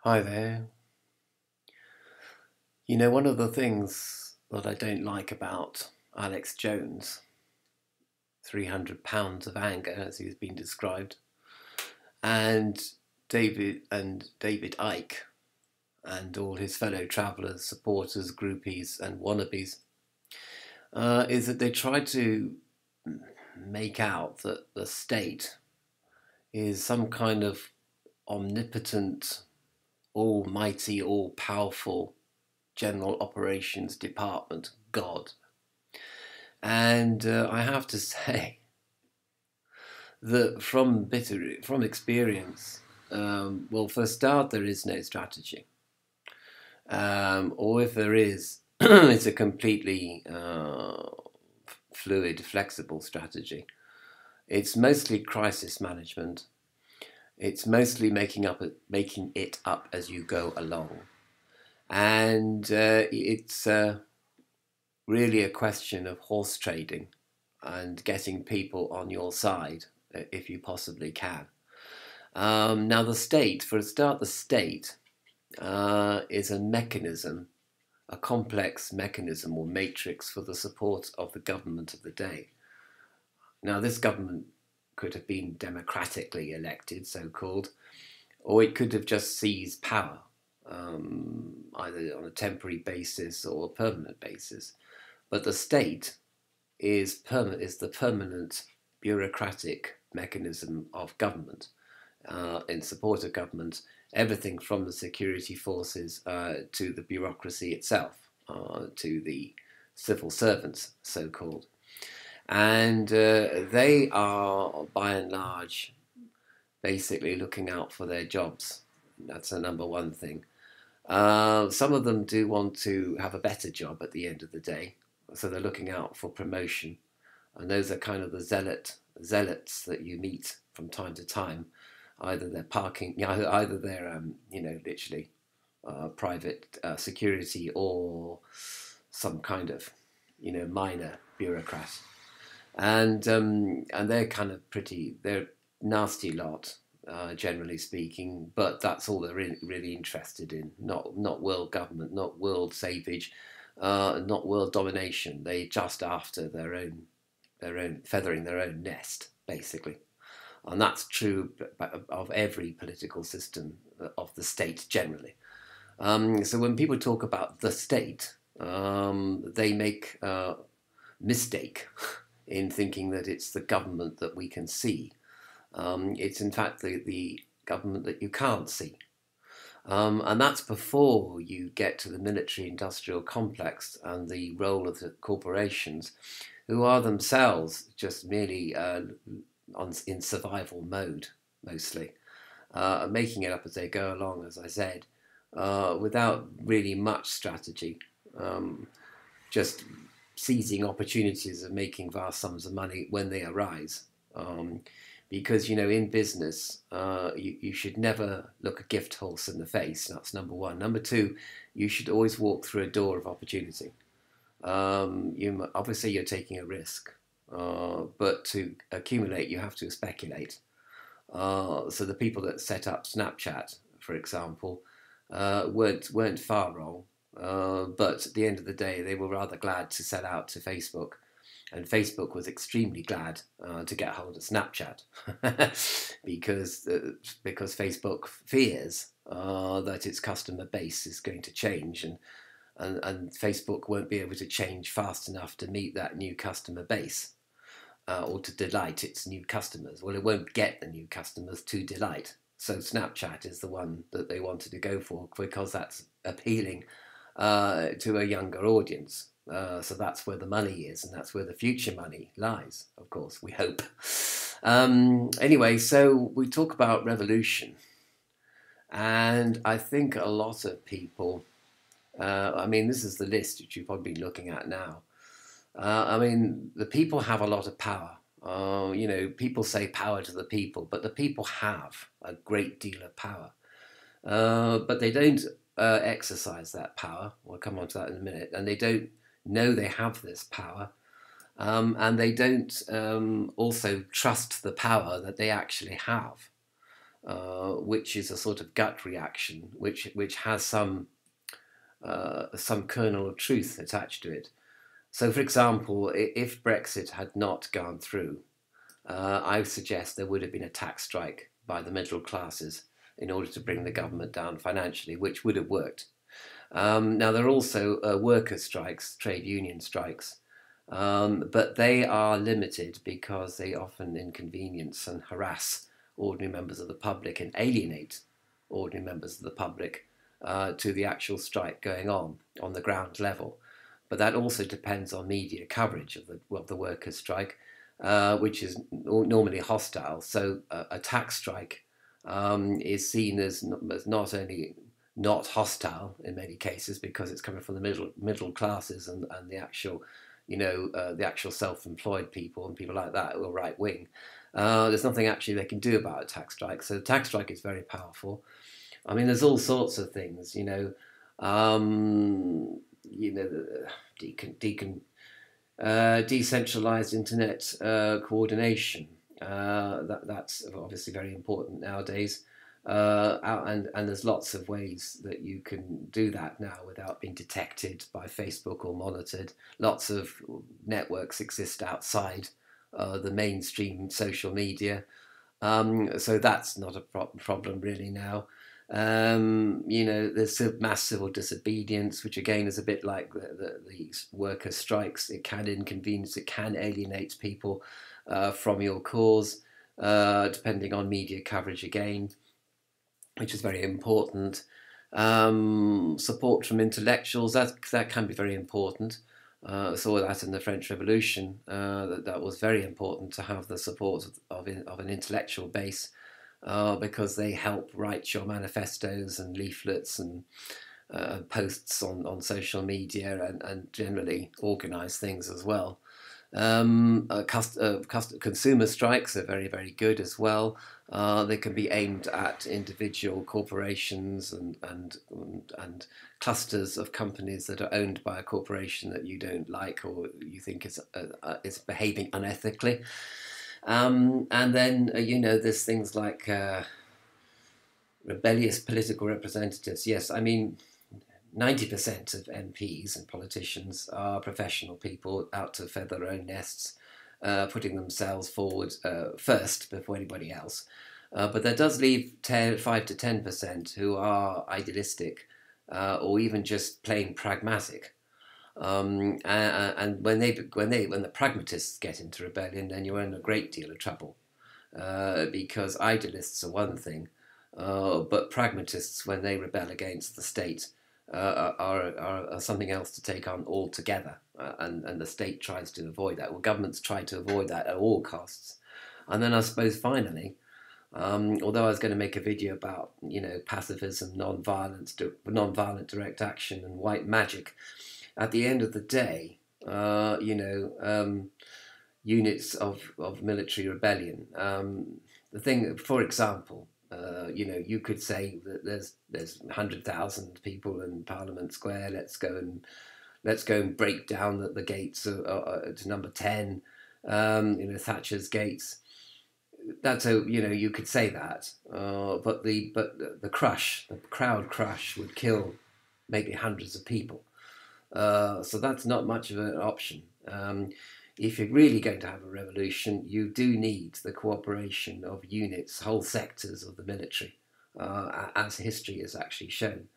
Hi there. One of the things that I don't like about Alex Jones, 300 pounds of anger, as he's been described, and David Icke and all his fellow travellers, supporters, groupies, and wannabes, is that they try to make out that the state is some kind of omnipotent, almighty, all-powerful general operations department god. And I have to say that from experience, well, for a start, there is no strategy, or if there is, it's a completely fluid, flexible strategy. It's mostly crisis management. It's mostly making it up as you go along, and it's really a question of horse trading and getting people on your side if you possibly can. Now, the state, for a start, the state is a mechanism, a complex mechanism or matrix for the support of the government of the day. Now, this government could have been democratically elected, so called, or it could have just seized power, either on a temporary basis or a permanent basis. But the state is the permanent bureaucratic mechanism of government, in support of government, everything from the security forces to the bureaucracy itself, to the civil servants, so-called. And they are, by and large, basically looking out for their jobs. That's the number one thing. Some of them do want to have a better job at the end of the day, so they're looking out for promotion, and those are kind of the zealots that you meet from time to time. Either they're either they're literally private security, or some kind of minor bureaucrat, and they're kind of they're nasty lot, generally speaking, but that's all they're really interested in. Not world government, not world savage, not world domination. They just after their own feathering their own nest, basically. And that's true of every political system of the state generally. So when people talk about the state, they make a mistake in thinking that it's the government that we can see. It's in fact the government that you can't see. And that's before you get to the military-industrial complex and the role of the corporations, who are themselves just merely in survival mode, mostly, making it up as they go along, as I said, without really much strategy, just seizing opportunities of making vast sums of money when they arise. Because, in business, you should never look a gift horse in the face. That's number one. Number two, you should always walk through a door of opportunity. Obviously, you're taking a risk, but to accumulate, you have to speculate. So the people that set up Snapchat, for example, weren't far wrong. But at the end of the day, they were rather glad to sell out to Facebook. And Facebook was extremely glad to get hold of Snapchat because Facebook fears that its customer base is going to change, and Facebook won't be able to change fast enough to meet that new customer base, or to delight its new customers. Well, it won't get the new customers to delight. So Snapchat is the one that they wanted to go for because that's appealing to a younger audience. So that's where the money is, and that's where the future money lies, of course, we hope. Anyway, so we talk about revolution, and I think a lot of people, this is the list that you've probably been looking at now. The people have a lot of power. People say power to the people, but the people have a great deal of power. But they don't exercise that power. We'll come on to that in a minute. And they don't know they have this power. And they don't also trust the power that they actually have. which is a sort of gut reaction, which has some kernel of truth attached to it. So, for example, if Brexit had not gone through, I suggest there would have been a tax strike by the middle classes in order to bring the government down financially, which would have worked. Now, there are also worker strikes, trade union strikes, but they are limited because they often inconvenience and harass ordinary members of the public and alienate ordinary members of the public to the actual strike going on the ground level. But that also depends on media coverage of the workers' strike, which is normally hostile. So a tax strike is seen as not only not hostile in many cases because it's coming from the middle classes and the actual, the actual self-employed people and people like that who are right wing. There's nothing actually they can do about a tax strike. So the tax strike is very powerful. I mean, there's all sorts of things, decentralized internet coordination. That's obviously very important nowadays. And there's lots of ways that you can do that now without being detected by Facebook or monitored. Lots of networks exist outside the mainstream social media. So that's not a problem really now. There's mass civil disobedience, which again is a bit like the worker strikes. It can inconvenience, it can alienate people from your cause, depending on media coverage again, which is very important. Support from intellectuals, that can be very important. Saw that in the French Revolution, that was very important to have the support of an intellectual base, because they help write your manifestos and leaflets and posts on social media and generally organise things as well. Consumer strikes are very, very good as well. They can be aimed at individual corporations and clusters of companies that are owned by a corporation that you don't like or you think is behaving unethically. And then, there's things like rebellious political representatives. Yes, I mean, 90% of MPs and politicians are professional people out to feather their own nests, putting themselves forward first before anybody else. But that does leave 5 to 10% who are idealistic or even just plain pragmatic. And when the pragmatists get into rebellion, then you're in a great deal of trouble, because idealists are one thing, but pragmatists, when they rebel against the state, are something else to take on altogether, and the state tries to avoid that. Well, governments try to avoid that at all costs. And then I suppose finally, although I was going to make a video about pacifism, non-violent direct action, and white magic, at the end of the day, units of military rebellion. The thing, for example, you could say that there's 100,000 people in Parliament Square. Let's go and break down the gates to number 10. Thatcher's gates. That's you could say that, but the crowd crush would kill maybe hundreds of people. So that's not much of an option. If you're really going to have a revolution, you do need the cooperation of units, whole sectors of the military, as history has actually shown.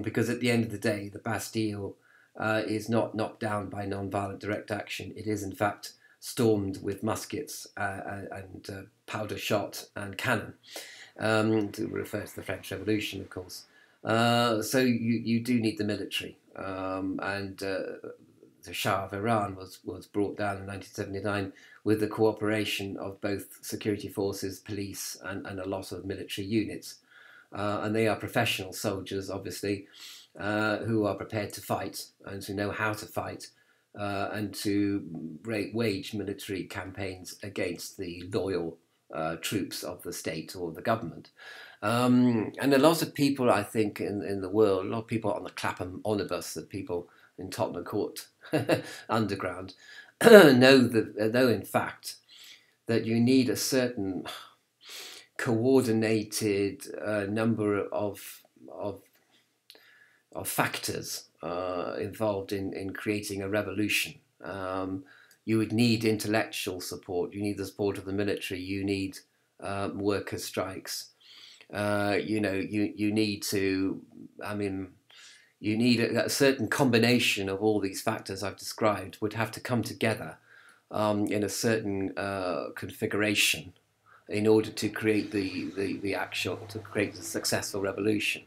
Because at the end of the day, the Bastille is not knocked down by non-violent direct action. It is, in fact, stormed with muskets and powder shot and cannon, to refer to the French Revolution, of course. So you do need the military, and the Shah of Iran was brought down in 1979 with the cooperation of both security forces, police, and a lot of military units. And they are professional soldiers, obviously, who are prepared to fight and who know how to fight, and to wage military campaigns against the loyal troops of the state or the government. And a lot of people, I think, in the world, a lot of people on the Clapham omnibus, the people in Tottenham Court Underground, know in fact that you need a certain coordinated number of, of factors involved in creating a revolution. You would need intellectual support. You need the support of the military. You need worker strikes. You need to. I mean, you need a certain combination of all these factors I've described would have to come together in a certain configuration in order to create to create a successful revolution.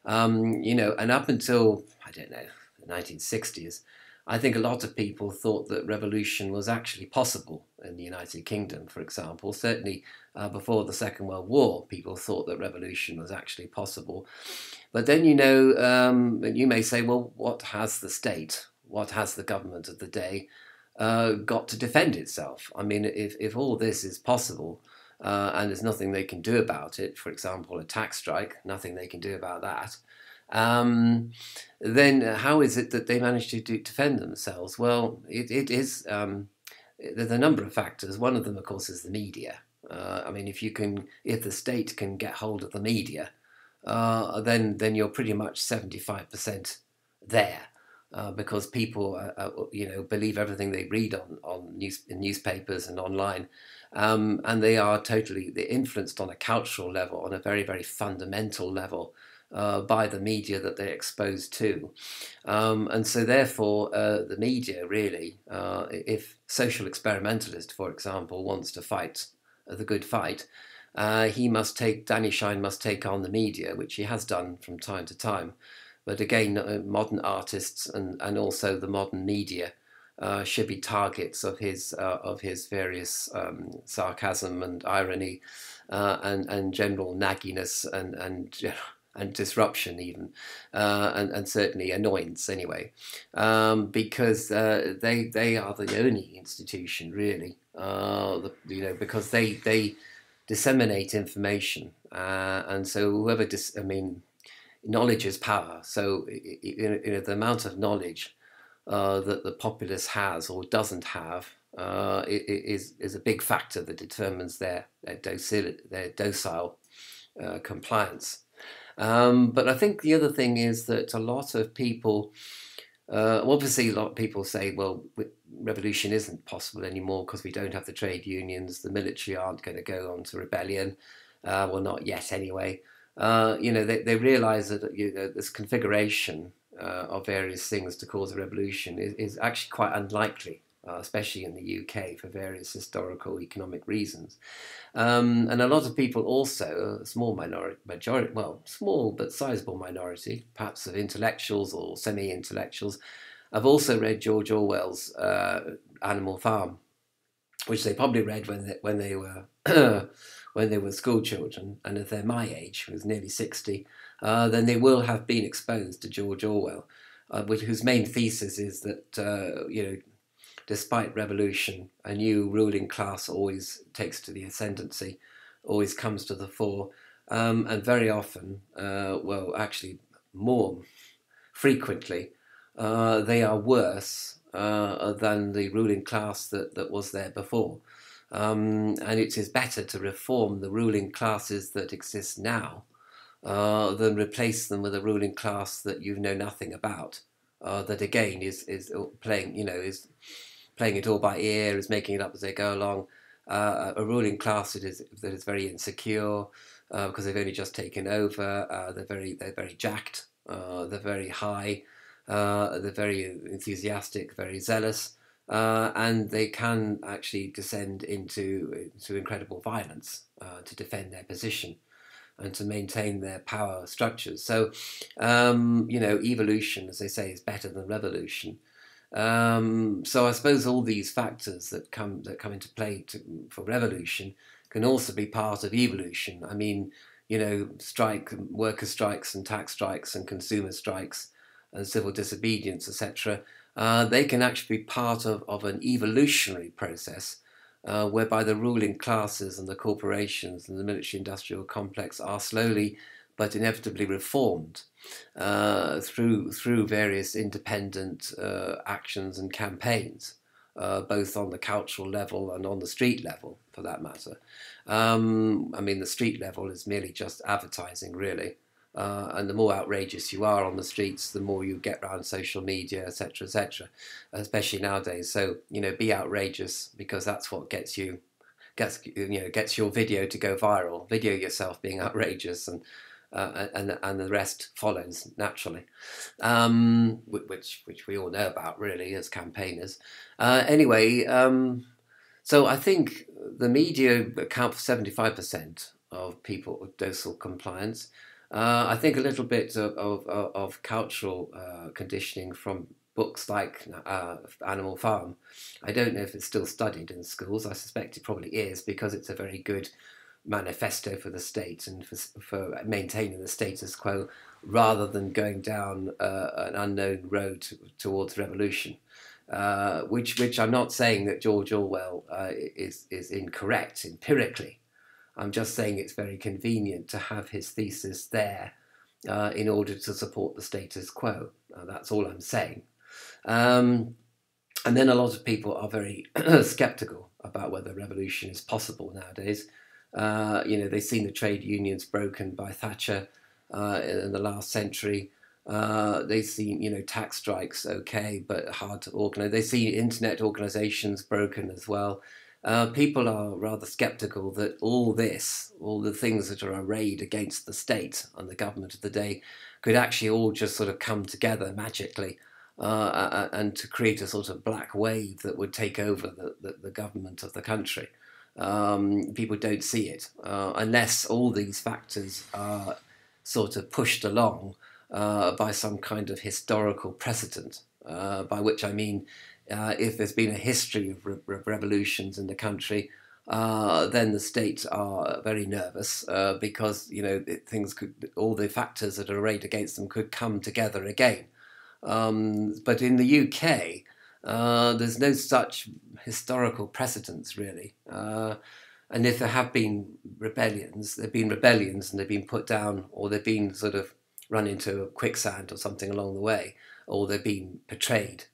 And up until, I don't know, the 1960s, I think a lot of people thought that revolution was actually possible in the United Kingdom, for example. Certainly before the Second World War, people thought that revolution was actually possible. But then, you may say, well, what has the state, what has the government of the day got to defend itself? I mean, if all this is possible, and there's nothing they can do about it, for example, a tax strike, nothing they can do about that, then how is it that they manage to defend themselves? Well, it is, there's a number of factors. One of them, of course, is the media. I mean, if the state can get hold of the media, then you're pretty much 75% there. Because people, believe everything they read in newspapers and online, and they're influenced on a cultural level, on a very, very fundamental level, by the media that they're exposed to. And so therefore, the media really, if social experimentalist, for example, wants to fight the good fight, Danny Shine must take on the media, which he has done from time to time. But again, modern artists and also the modern media should be targets of his various sarcasm and irony and general nagginess and disruption even and certainly annoyance anyway, because they are the only institution really, because they disseminate information, and so whoever knowledge is power. So the amount of knowledge that the populace has or doesn't have is a big factor that determines their docile compliance. But I think the other thing is that a lot of people, obviously a lot of people say, well, revolution isn't possible anymore because we don't have the trade unions, the military aren't going to go on to rebellion, well, not yet anyway. They realise that this configuration of various things to cause a revolution is actually quite unlikely, especially in the UK for various historical, economic reasons. And a lot of people also, a small small but sizable minority, perhaps of intellectuals or semi-intellectuals, have also read George Orwell's Animal Farm, which they probably read when they were when they were school children, and if they're my age, who's nearly 60, then they will have been exposed to George Orwell, whose main thesis is that despite revolution, a new ruling class always takes to the ascendancy, always comes to the fore, and very often, actually more frequently, they are worse than the ruling class that was there before. And it is better to reform the ruling classes that exist now than replace them with a ruling class that you know nothing about. That again is playing it all by ear, is making it up as they go along. A ruling class that is very insecure because they've only just taken over. They're very jacked. They're very high. They're very enthusiastic, very zealous. And they can actually descend into incredible violence to defend their position and to maintain their power structures. So, evolution, as they say, is better than revolution. So I suppose all these factors that come into play for revolution can also be part of evolution. I mean, worker strikes and tax strikes and consumer strikes and civil disobedience, etc. They can actually be part of an evolutionary process whereby the ruling classes and the corporations and the military-industrial complex are slowly but inevitably reformed through various independent actions and campaigns. both on the cultural level and on the street level, for that matter. I mean, the street level is merely just advertising, really. And the more outrageous you are on the streets, the more you get around social media, etc., especially nowadays. So, you know, be outrageous, because that's what gets your video to go viral. Video yourself being outrageous, and the rest follows naturally, which we all know about, really, as campaigners. Anyway, so I think the media account for 75% of people with docile compliance. I think a little bit of cultural conditioning from books like Animal Farm. I don't know if it's still studied in schools. I suspect it probably is, because it's a very good manifesto for the state and for maintaining the status quo, rather than going down an unknown road towards revolution. Which I'm not saying that George Orwell is incorrect empirically. I'm just saying it's very convenient to have his thesis there in order to support the status quo. That's all I'm saying. And then a lot of people are very skeptical about whether revolution is possible nowadays. You know, they've seen the trade unions broken by Thatcher in the last century. They've seen, you know, tax strikes, okay, but hard to organise. They see internet organisations broken as well. People are rather sceptical that all the things that are arrayed against the state and the government of the day, could actually all just sort of come together magically and to create a sort of black wave that would take over the government of the country. People don't see it unless all these factors are sort of pushed along by some kind of historical precedent, by which I mean, if there's been a history of revolutions in the country, then the state are very nervous because, you know, all the factors that are arrayed against them could come together again. But in the UK, there's no such historical precedents, really. And if there have been rebellions, and they've been put down, or they've been sort of run into a quicksand or something along the way, or they've been betrayed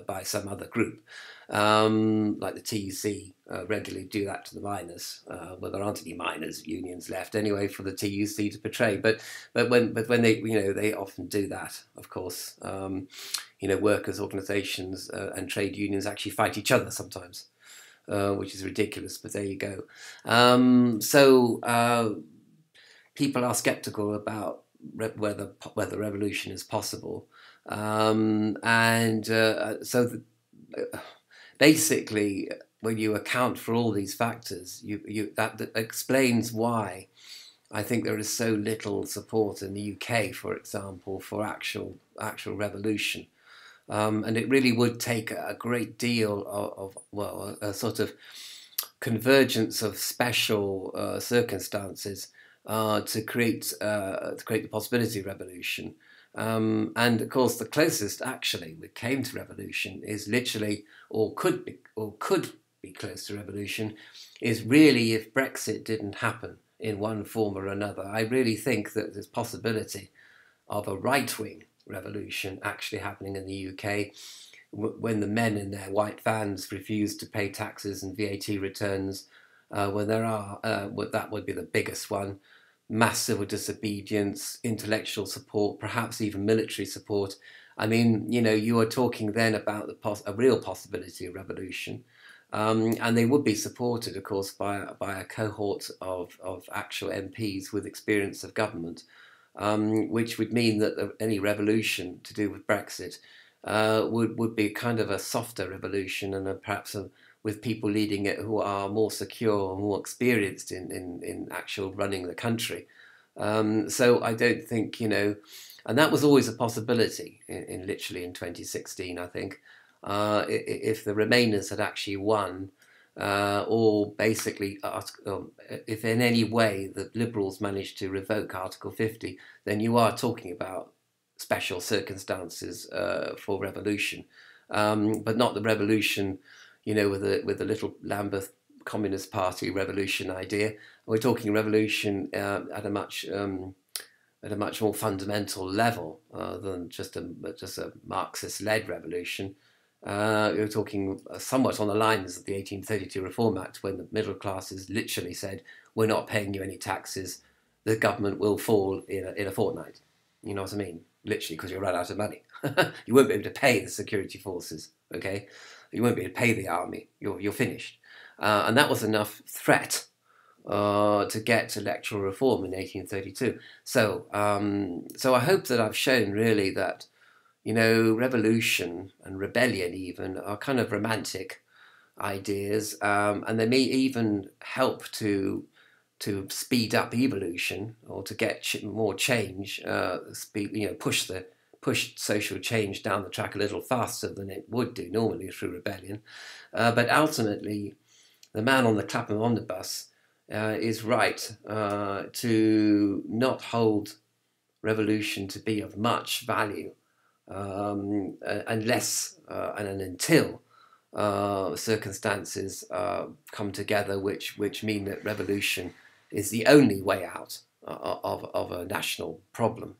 by some other group, like the TUC regularly do that to the miners. Well, there aren't any miners' unions left anyway for the TUC to betray. But when they, you know, they often do that. Of course, you know, workers' organisations and trade unions actually fight each other sometimes, which is ridiculous. But there you go. So people are sceptical about whether revolution is possible. Basically, when you account for all these factors, that explains why I think there is so little support in the UK, for example, for actual revolution. And it really would take a great deal of a sort of convergence of special circumstances to create the possibility of revolution. And of course, the closest actually we came to revolution is literally, or could be close to revolution, is really if Brexit didn't happen in one form or another. I really think that there's possibility of a right-wing revolution actually happening in the UK when the men in their white vans refuse to pay taxes and VAT returns. When there are, that would be the biggest one. Mass civil disobedience, intellectual support, perhaps even military support. I mean, you know, you are talking then about a real possibility of revolution. And they would be supported, of course, by a cohort of actual MPs with experience of government, which would mean that any revolution to do with Brexit would be kind of a softer revolution, and perhaps with people leading it who are more secure, more experienced in actual running the country. So I don't think, you know, and that was always a possibility literally in 2016, I think, if the Remainers had actually won, or basically, if in any way the Liberals managed to revoke Article 50, then you are talking about special circumstances for revolution, but not the revolution, you know, with the little Lambeth Communist Party revolution idea. We're talking revolution at a much more fundamental level than just a Marxist-led revolution. You're talking somewhat on the lines of the 1832 Reform Act, when the middle classes literally said, we're not paying you any taxes, the government will fall in a fortnight. You know what I mean? Literally, because you'll run out of money. You won't be able to pay the security forces, okay? You won't be able to pay the army. You're finished. And that was enough threat to get electoral reform in 1832. So I hope that I've shown really that, you know, revolution and rebellion even are kind of romantic ideas, and they may even help to speed up evolution, or to get more change, push social change down the track a little faster than it would do normally through rebellion. But ultimately, the man on the Clapham omnibus is right to not hold revolution to be of much value, unless and until circumstances come together which mean that revolution is the only way out of a national problem.